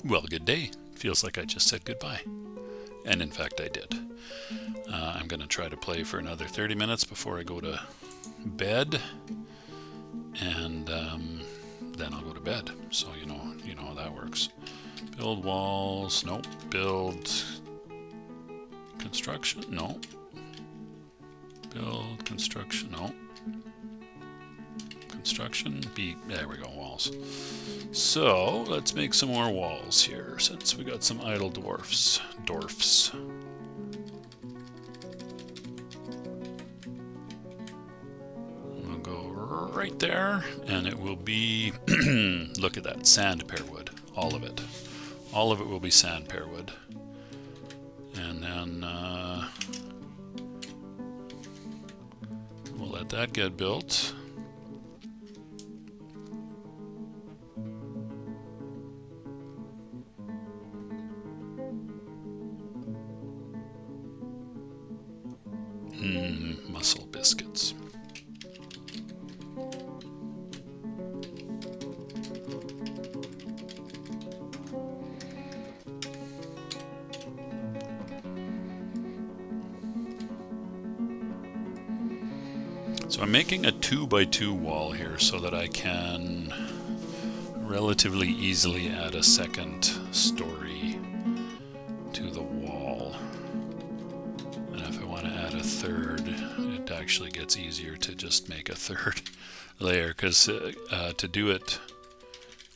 Well, good day. Feels like I just said goodbye. And in fact, I did. I'm going to try to play for another 30 minutes before I go to bed. And then I'll go to bed. So you know how that works. Build walls. Nope. Build construction. No. Build construction. No. Construction. There we go. Walls. So let's make some more walls here since we got some idle dwarfs. We'll go right there, and it will be look at that, sand pearwood, all of it. All of it will be sand pearwood. And then we'll let that get built. Muscle biscuits. So I'm making a 2x2 wall here so that I can relatively easily add a second story to the wall. And if I want to add a third, it actually gets easier to just make a third layer, because to do it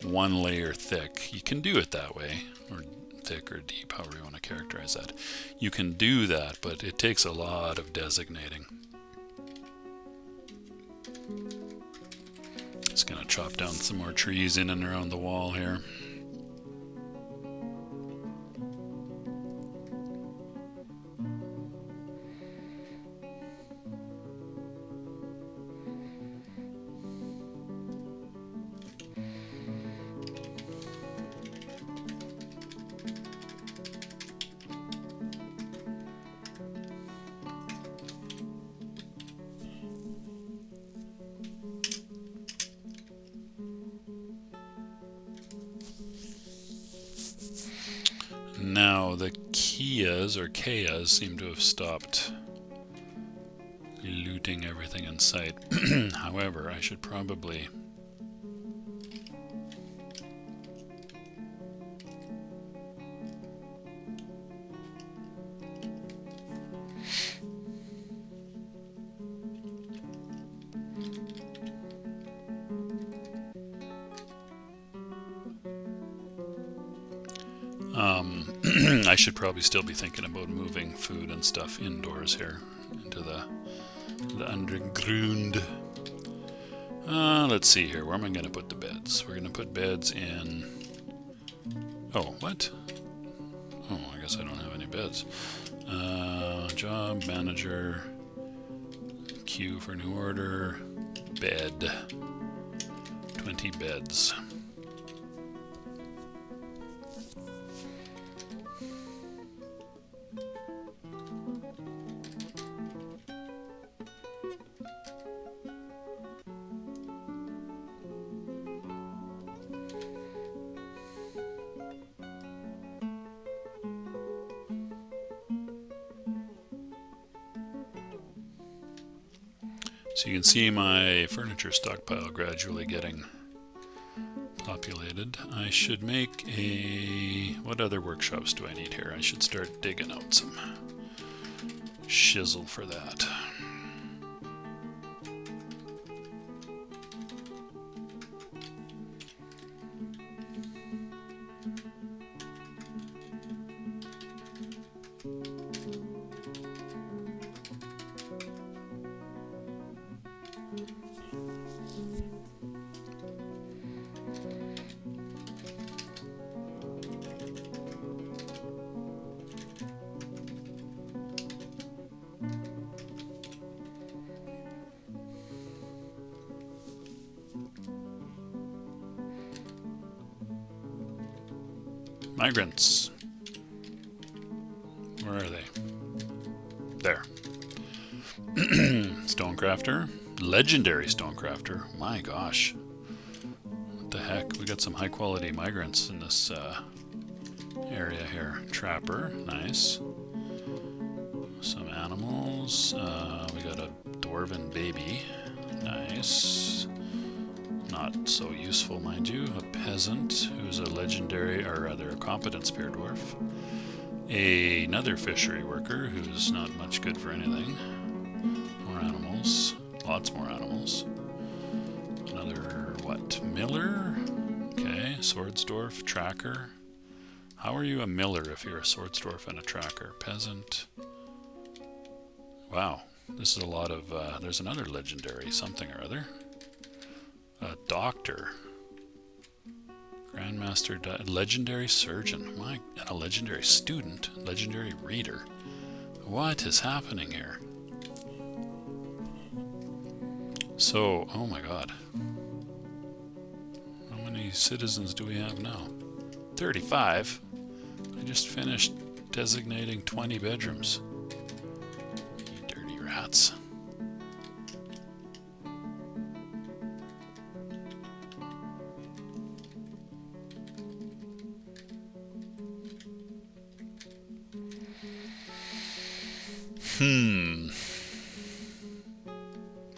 one layer thick, you can do it that way, or thick or deep, however you want to characterize that. You can do that, but it takes a lot of designating. Just gonna chop down some more trees in and around the wall here. Now the Kias or Kayas seem to have stopped looting everything in sight. However, I should probably I should probably still be thinking about moving food and stuff indoors here into the underground. Let's see here. Where am I going to put the beds? We're going to put beds in... Oh, what? Oh, I guess I don't have any beds. Job, manager, queue for new order, bed. 20 beds. So you can see my furniture stockpile gradually getting populated. I should make a... What other workshops do I need here? I should start digging out some shizzle for that. Migrants. Where are they? There. Stonecrafter. Legendary Stonecrafter. My gosh. What the heck? We got some high quality migrants in this area here. Trapper, nice. Some animals. We got a dwarven baby, nice. Not so useful, mind you. A peasant who's a legendary, or rather a competent spear dwarf. Another fishery worker who's not much good for anything. More animals. Lots more animals. Another, what, miller? Okay, swords dwarf, tracker. How are you a miller if you're a swords dwarf and a tracker? Peasant. Wow, this is a lot of, there's another legendary something or other. A doctor. Grandmaster, legendary surgeon. And a legendary student. Legendary reader. What is happening here? So, oh my god. How many citizens do we have now? 35? I just finished designating 20 bedrooms. You dirty rats.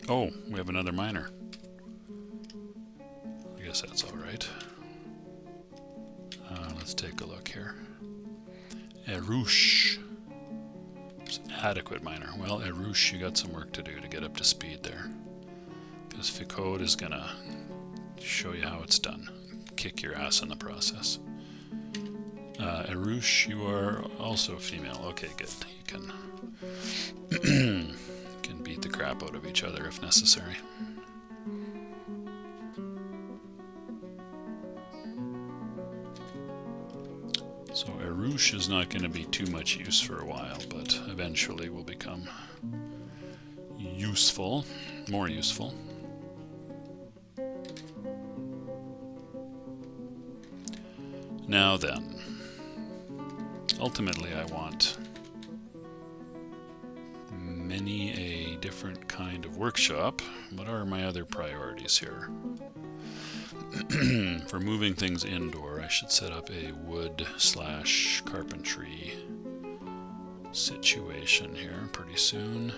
Oh, we have another miner. I guess that's alright. Let's take a look here. Erush. Adequate miner. Well, Erush, you got some work to do to get up to speed there. Because Ficode is gonna show you how it's done. Kick your ass in the process. Erush, you are also female. Okay, good. You can can beat the crap out of each other if necessary. So Erush is not going to be too much use for a while, but eventually will become useful, more useful. Now then, ultimately I want many a different kind of workshop. What are my other priorities here? For moving things indoor, I should set up a wood/carpentry situation here pretty soon.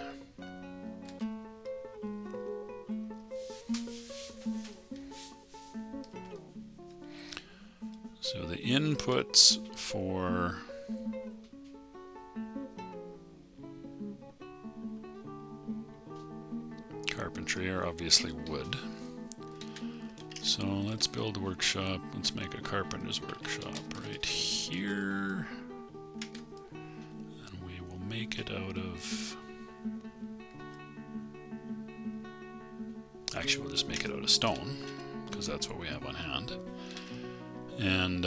So the inputs for carpentry are obviously wood. So let's build a workshop. Let's make a carpenter's workshop right here. And we will make it out of... Actually, we'll just make it out of stone, because that's what we have on hand. And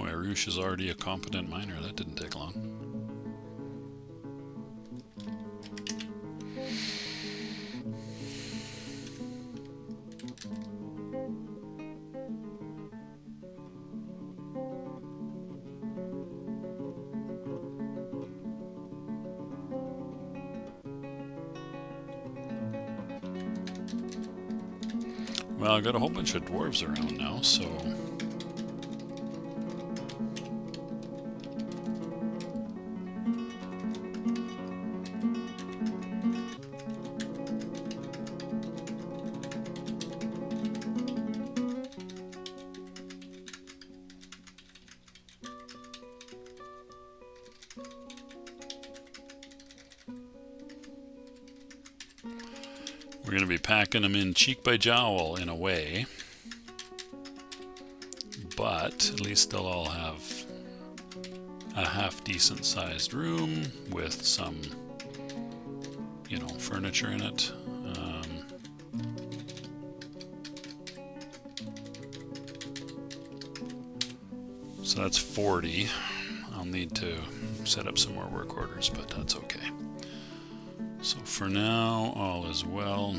Arush is already a competent miner. That didn't take long. Well, I've got a whole bunch of dwarves around now, so... We're going to be packing them in cheek by jowl in a way, but at least they'll all have a half decent sized room with some, you know, furniture in it. So that's 40. I'll need to set up some more work orders, but that's okay. So for now, all is well.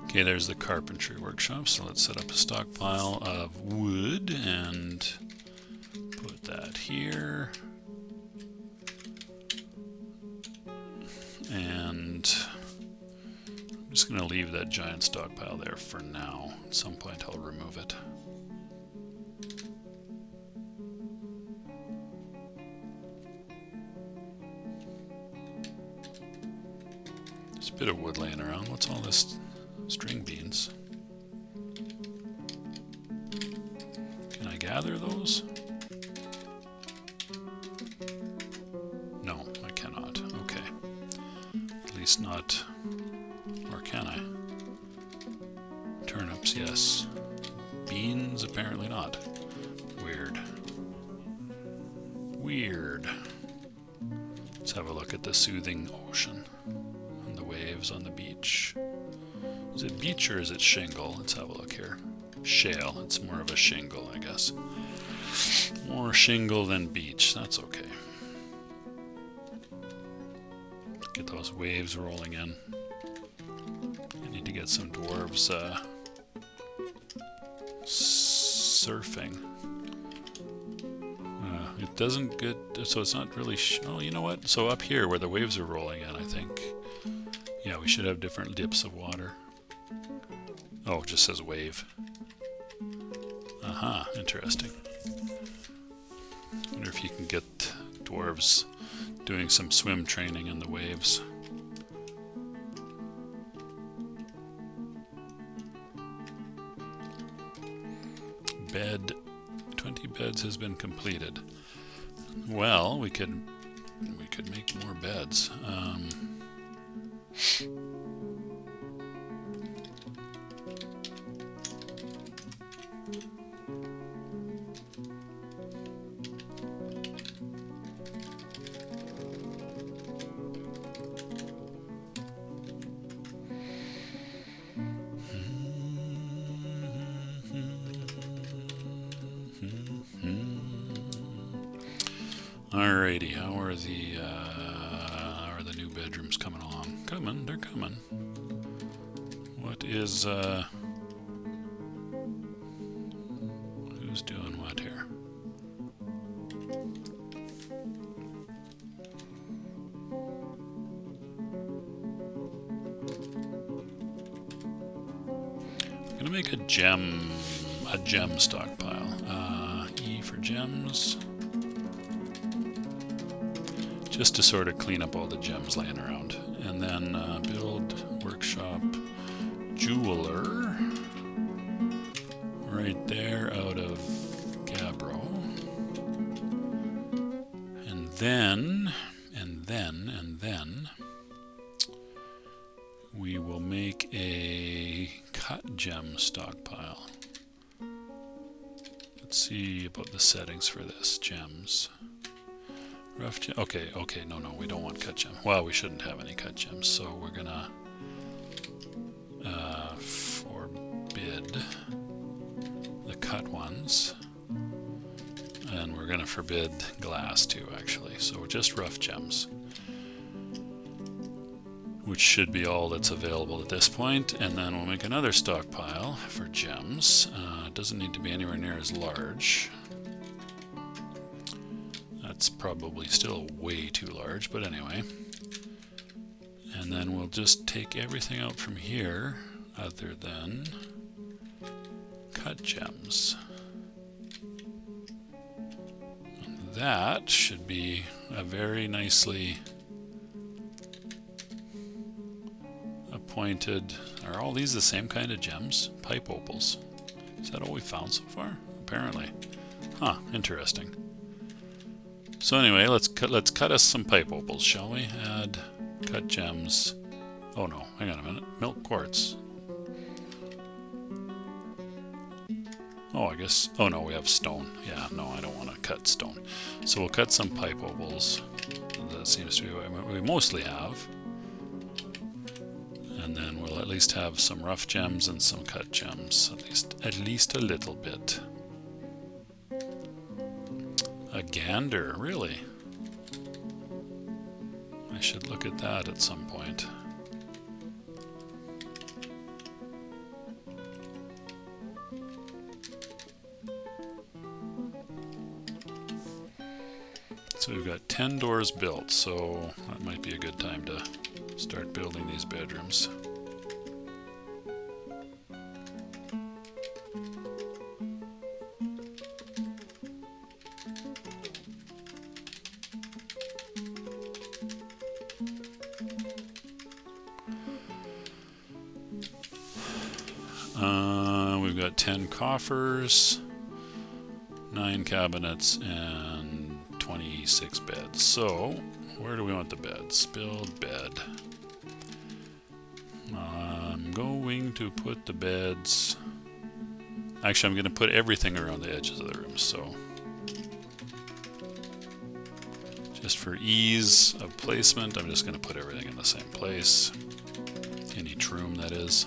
Okay, there's the carpentry workshop, so let's set up a stockpile of wood and put that here. And I'm just going to leave that giant stockpile there for now. At some point I'll remove it. There's a bit of wood laying around. What's all this? String beans. Can I gather those? No, I cannot. Okay. At least not. Or can I? Turnips, yes. Beans, apparently not. Weird. Weird. Let's have a look at the soothing ocean and the waves on the beach. Is it beach or is it shingle? Let's have a look here. Shale. It's more of a shingle, I guess. More shingle than beach. That's okay. Get those waves rolling in. I need to get some dwarves surfing. It doesn't get... So it's not really... oh, you know what? So up here where the waves are rolling in, I think... Yeah, we should have different dips of water. Oh, it just says wave. Aha, interesting. Wonder if you can get dwarves doing some swim training in the waves. Bed. 20 beds has been completed. Well, we could make more beds. Alrighty, how are the new bedrooms coming along? Coming, they're coming. What is who's doing what here? I'm gonna make a gem stockpile. E for gems. Just to sort of clean up all the gems laying around. And then build workshop jeweler right there out of Gabbro. And then we will make a cut gem stockpile. Let's see about the settings for this. Gems. Rough gem. Okay, no, we don't want cut gem. Well, we shouldn't have any cut gems, so we're gonna forbid the cut ones, and we're gonna forbid glass too, actually. So just rough gems, which should be all that's available at this point. And then we'll make another stockpile for gems. It doesn't need to be anywhere near as large. That's probably still way too large, but anyway. And then we'll just take everything out from here other than cut gems. And that should be a very nicely appointed... Are all these the same kind of gems? Pipe opals. Is that all we found so far? Apparently. Huh, interesting. So anyway, let's cut us some pipe opals, shall we? Add cut gems. Oh no, hang on a minute. Milk quartz. Oh, I guess... Oh no, we have stone. Yeah, no, I don't want to cut stone. So we'll cut some pipe opals. That seems to be what we mostly have. And then we'll at least have some rough gems and some cut gems. At least a little bit. A gander, really? I should look at that at some point. So we've got 10 doors built, so that might be a good time to start building these bedrooms. We've got 10 coffers, 9 cabinets, and 26 beds. So, where do we want the beds? Build bed. I'm going to put the beds... Actually, I'm going to put everything around the edges of the rooms, so... Just for ease of placement, I'm just going to put everything in the same place. In each room, that is.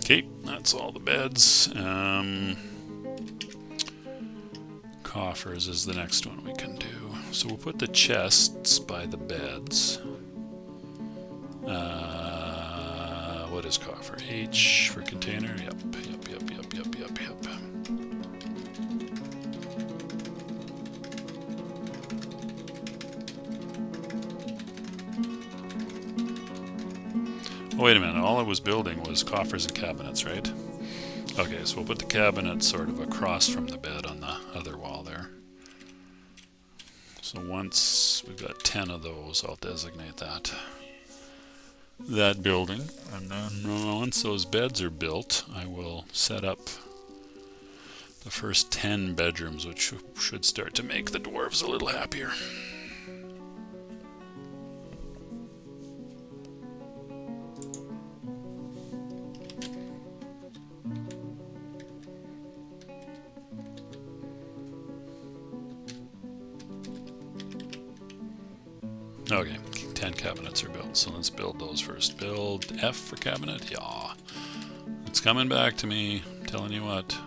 Okay, that's all the beds. Coffers is the next one we can do. So we'll put the chests by the beds. What is coffer? H for container? Yep. Oh, wait a minute, all I was building was coffers and cabinets, right? Okay, so we'll put the cabinet sort of across from the bed on the other wall there. So once we've got 10 of those, I'll designate that building. And then once those beds are built, I will set up the first 10 bedrooms, which should start to make the dwarves a little happier. Okay, 10 cabinets are built, so let's build those first. Build F for cabinet? Yeah. It's coming back to me, I'm telling you what.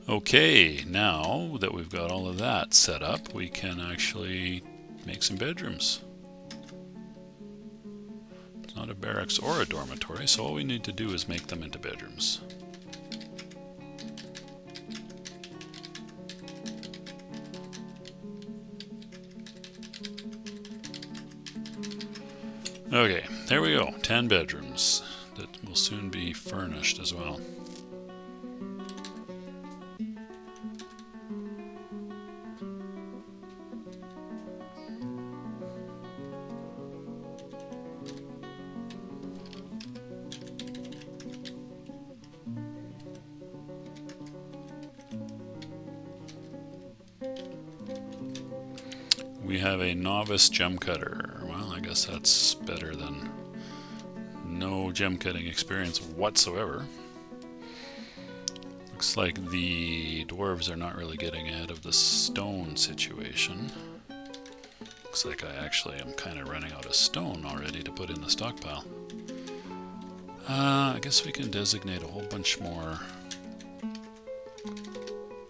Okay, now that we've got all of that set up, we can actually make some bedrooms. Not a barracks or a dormitory, so all we need to do is make them into bedrooms. Okay, there we go, 10 bedrooms that will soon be furnished as well. We have a novice gem cutter. Well, I guess that's better than no gem cutting experience whatsoever. Looks like the dwarves are not really getting ahead of the stone situation. Looks like I actually am kind of running out of stone already to put in the stockpile. I guess we can designate a whole bunch more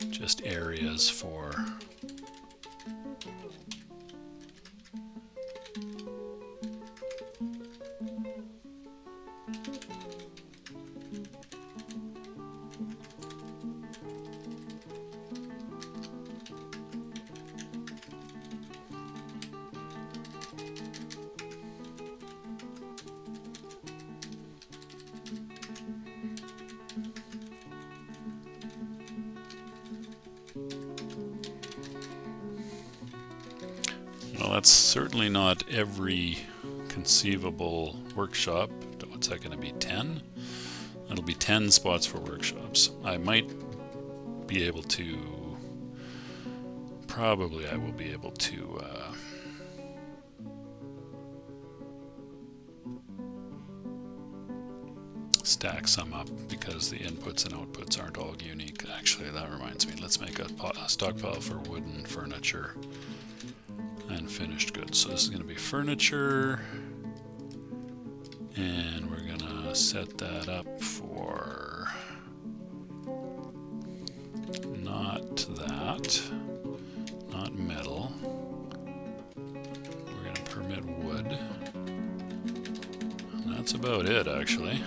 just areas for well, that's certainly not every conceivable workshop. What's that going to be, 10? That'll be 10 spots for workshops. I might be able to probably I will be able to stack some up because the inputs and outputs aren't all unique. Actually, that reminds me, let's make a stockpile for wooden furniture and finished goods. So this is going to be furniture, and we're going to set that up for not that, not metal. We're going to permit wood. And that's about it, actually.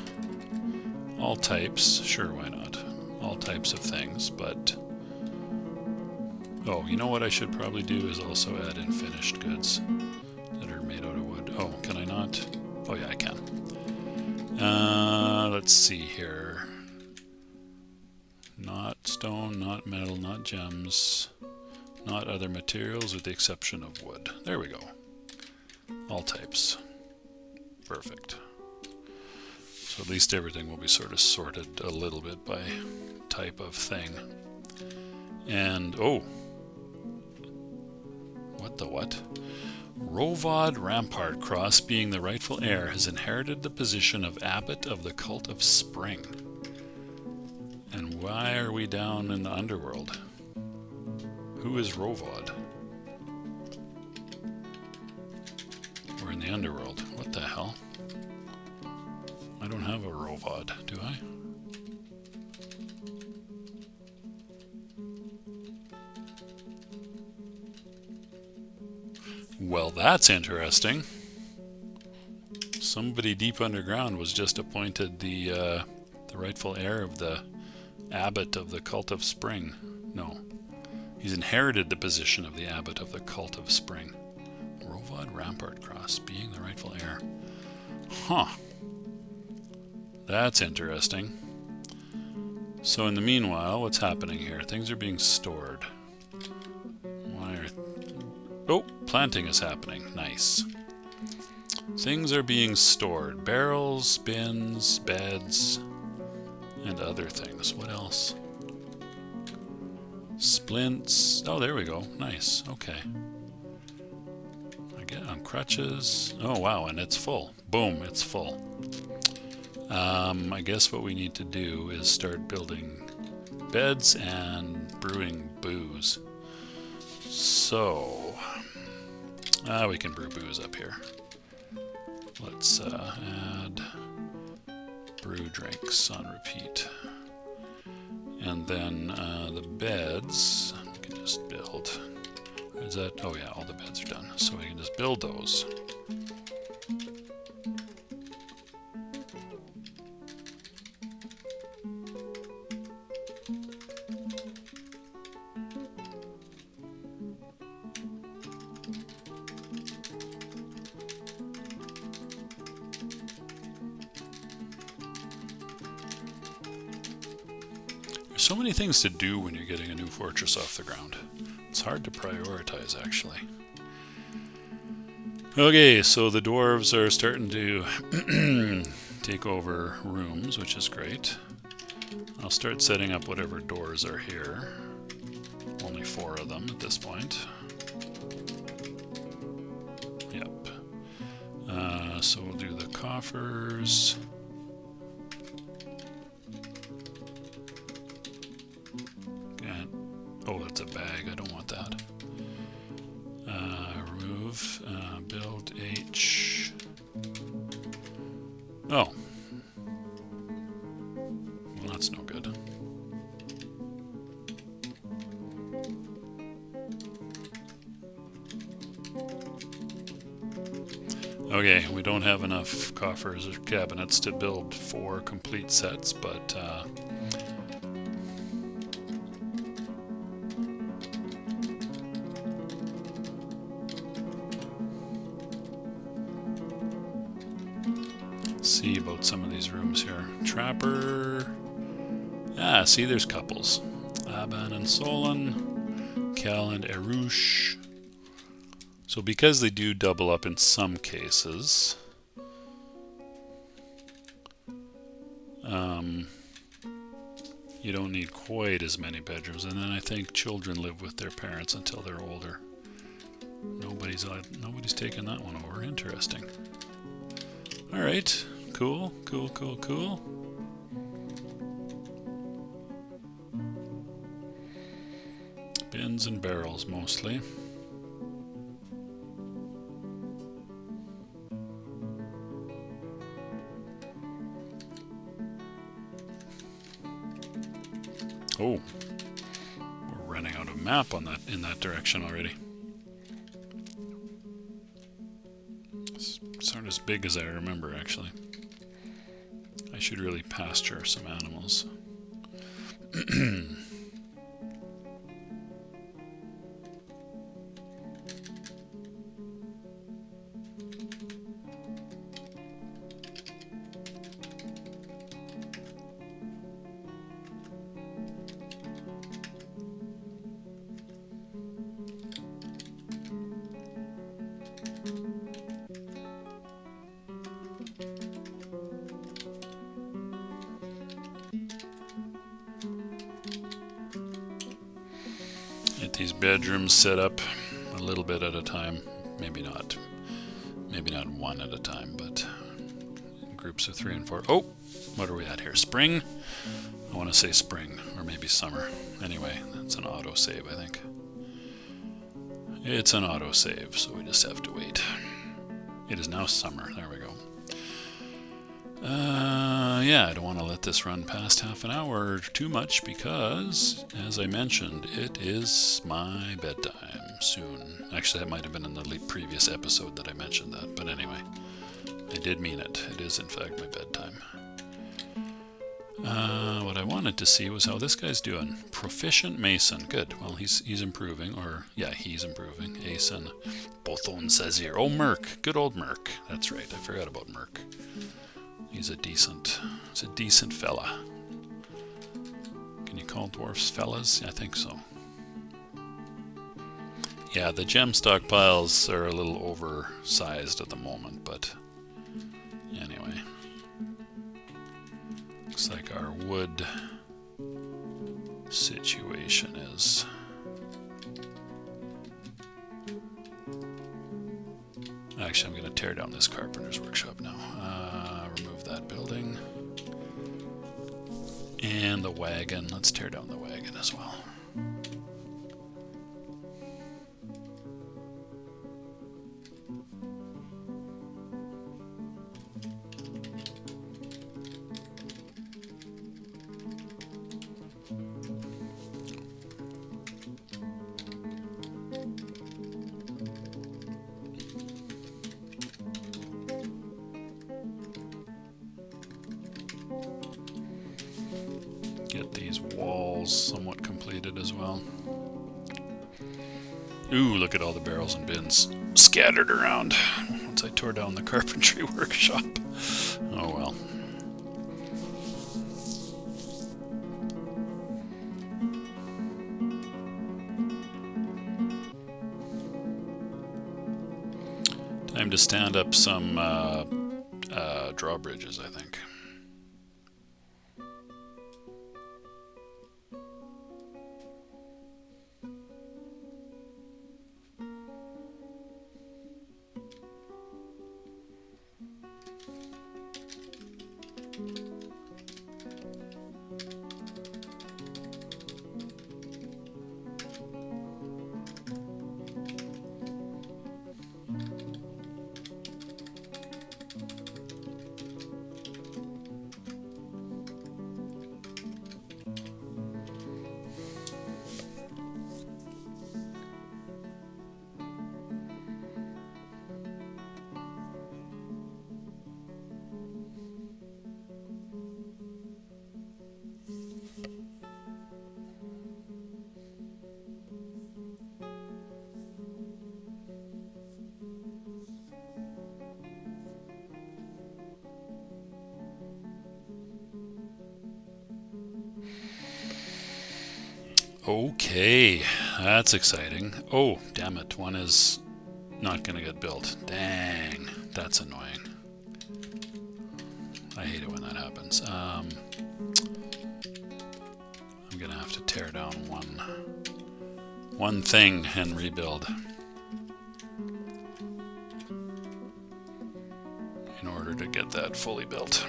All types, sure, why not? All types of things, but... Oh, you know what I should probably do is also add in finished goods that are made out of wood. Oh, can I not? Oh yeah, I can. Let's see here. Not stone, not metal, not gems, not other materials with the exception of wood. There we go. All types. Perfect. So at least everything will be sort of sorted a little bit by type of thing. And, oh! What the what? Rovod Rampartcrost, being the rightful heir, has inherited the position of Abbot of the Cult of Spring. And why are we down in the underworld? Who is Rovod? We're in the underworld. What the hell? I don't have a Rovod, do I? Well, that's interesting. Somebody deep underground was just appointed the rightful heir of the Abbot of the Cult of Spring. No. He's inherited the position of the Abbot of the Cult of Spring. Rovod Rampartcrost, being the rightful heir. Huh. That's interesting. So in the meanwhile, what's happening here? Things are being stored. Why are... Oh, planting is happening. Nice. Things are being stored. Barrels, bins, beds, and other things. What else? Splints. Oh, there we go. Nice. Okay. I get on crutches. Oh, wow, and it's full. Boom, it's full. I guess what we need to do is start building beds and brewing booze. So, we can brew booze up here. Let's add brew drinks on repeat. And then the beds, we can just build. Is that? Oh yeah, all the beds are done. So we can just build those. So many things to do when you're getting a new fortress off the ground. It's hard to prioritize, actually. Okay, so the dwarves are starting to take over rooms, which is great. I'll start setting up whatever doors are here. Only 4 of them at this point. Yep. So we'll do the coffers. Oh, that's a bag. I don't want that. Remove, build H. Oh. Well, that's no good. Okay, we don't have enough coffers or cabinets to build 4 complete sets, but see about some of these rooms here. Trapper. Ah, see, there's couples. Aban and Solon. Cal and Erush. So because they do double up in some cases, you don't need quite as many bedrooms. And then I think children live with their parents until they're older. Nobody's taken that one over. Interesting. All right. Cool. Bins and barrels mostly. Oh, we're running out of map on that in that direction already. It's not as big as I remember, actually. I should really pasture some animals. Get these bedrooms set up a little bit at a time. Maybe not one at a time, but in groups of 3 and 4. Oh, what are we at here? Spring? I want to say spring, or maybe summer. Anyway, that's an autosave, I think. It's an autosave, so we just have to wait. It is now summer. There we go. Yeah, I don't want to let this run past half an hour too much because, as I mentioned, it is my bedtime soon. Actually, that might have been in the previous episode that I mentioned that, but anyway, I did mean it. It is, in fact, my bedtime. What I wanted to see was how this guy's doing. Proficient Mason. Good. Well, he's improving, or yeah, he's improving. Asen. Bothon says here. Oh, Merc. Good old Merc. That's right. I forgot about Merc. He's a decent fella. Can you call dwarfs fellas? I think so. Yeah, the gem stockpiles are a little oversized at the moment, but anyway. Looks like our wood situation is actually, I'm going to tear down this carpenter's workshop now. Remove that building. And the wagon. Let's tear down the wagon as well. Get these walls somewhat completed as well. Ooh, look at all the barrels and bins scattered around once I tore down the carpentry workshop. Oh well. Time to stand up some drawbridges, I think. Okay, that's exciting. Oh, damn it, one is not going to get built. Dang, that's annoying. I hate it when that happens. gonna have to tear down one thing and rebuild in order to get that fully built.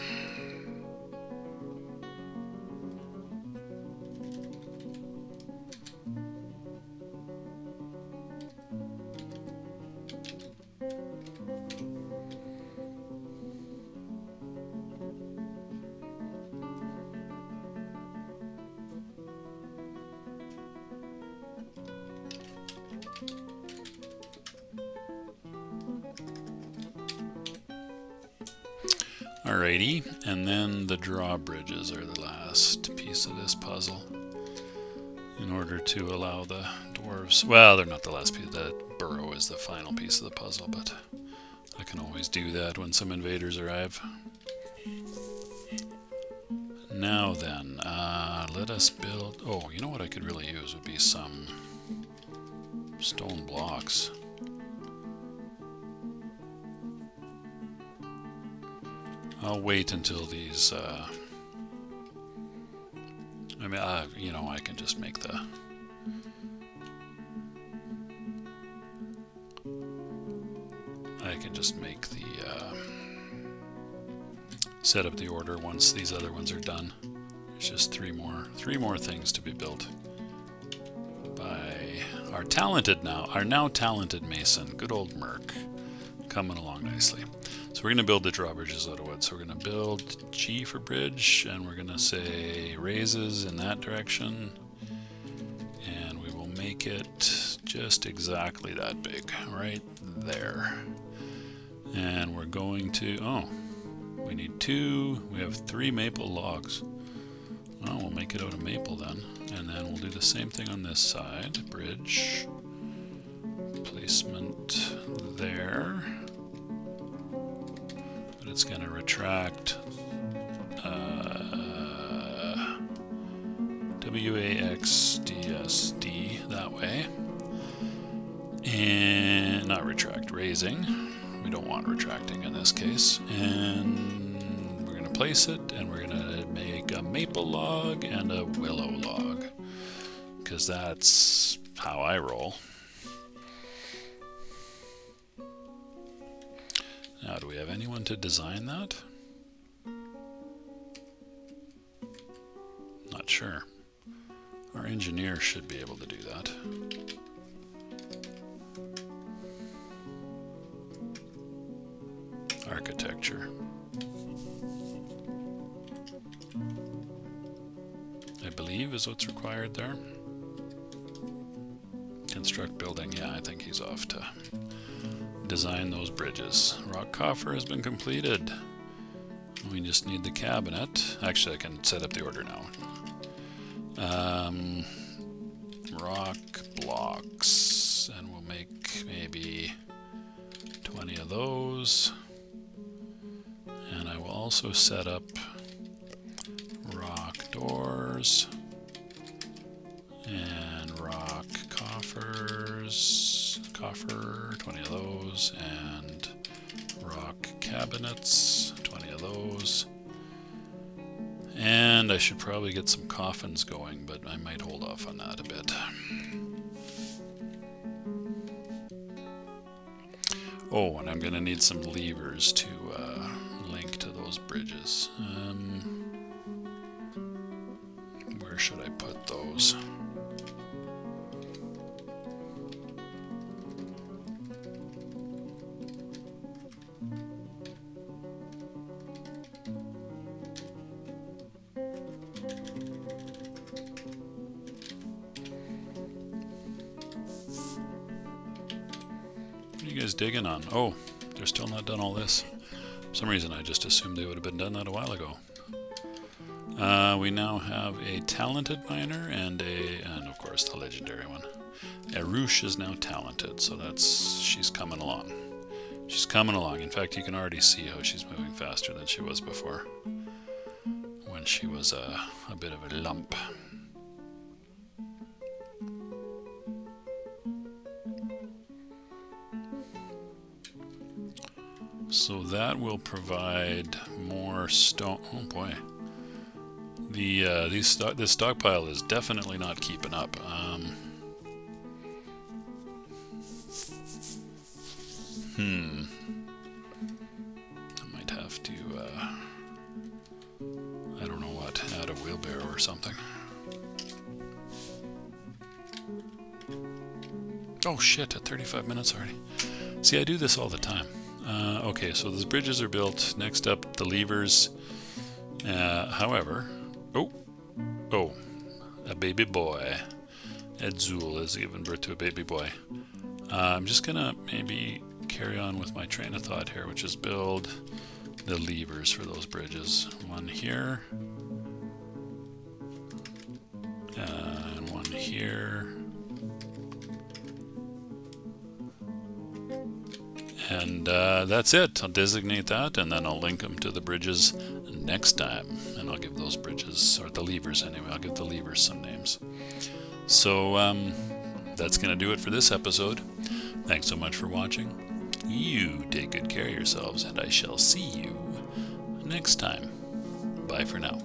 Alrighty, and then the drawbridges are the last piece of this puzzle. In order to allow the dwarves, well, they're not the last piece, the burrow is the final piece of the puzzle, but I can always do that when some invaders arrive. Now then, let us build, oh, you know what I could really use would be some stone blocks. I'll wait until these, I mean, you know, I can just make the, set up the order once these other ones are done. There's just three more things to be built by our now talented mason, good old Merc, coming along nicely. So we're going to build the drawbridges out of wood. So we're going to build G for bridge, and we're going to say raises in that direction, and we will make it just exactly that big, right there. And we're going to, oh, we need we have 3 maple logs. Well, we'll make it out of maple then. And then we'll do the same thing on this side. Bridge, placement there. But it's going to retract WAXDSD that way. And not retract, raising. We don't want retracting in this case. And we're going to place it, and we're going to make a maple log and a willow log, because that's how I roll. Now, do we have anyone to design that? Not sure. Our engineer should be able to do that. Architecture. I believe is what's required there. Construct building, yeah, I think he's off to design those bridges. Rock coffer has been completed. We just need the cabinet. Actually, I can set up the order now. Rock blocks, and we'll make maybe 20 of those. And I will also set up rock doors and rock coffers, 20 of those, and rock cabinets, 20 of those. And I should probably get some coffins going, but I might hold off on that a bit. Oh, and I'm going to need some levers to link to those bridges. Where should I put those? What are you guys digging on? Oh, they're still not done all this. For some reason I just assumed they would have been done that a while ago. We now have a talented miner and of course the legendary one. Arush is now talented, so she's coming along. She's coming along. In fact, you can already see how she's moving faster than she was before, when she was a bit of a lump. So that will provide more stone. Oh boy. This stockpile is definitely not keeping up. I might have to, I don't know what, add a wheelbarrow or something. Oh shit, at 35 minutes already. See, I do this all the time. Okay, so those bridges are built. Next up, the levers. However, oh, a baby boy. Edzul has given birth to a baby boy. I'm just gonna maybe carry on with my train of thought here, which is build the levers for those bridges. One here, and one here. And that's it. I'll designate that, and then I'll link them to the bridges next time. And I'll give those bridges, or the levers anyway, I'll give the levers some names. So that's going to do it for this episode. Thanks so much for watching. You take good care of yourselves, and I shall see you next time. Bye for now.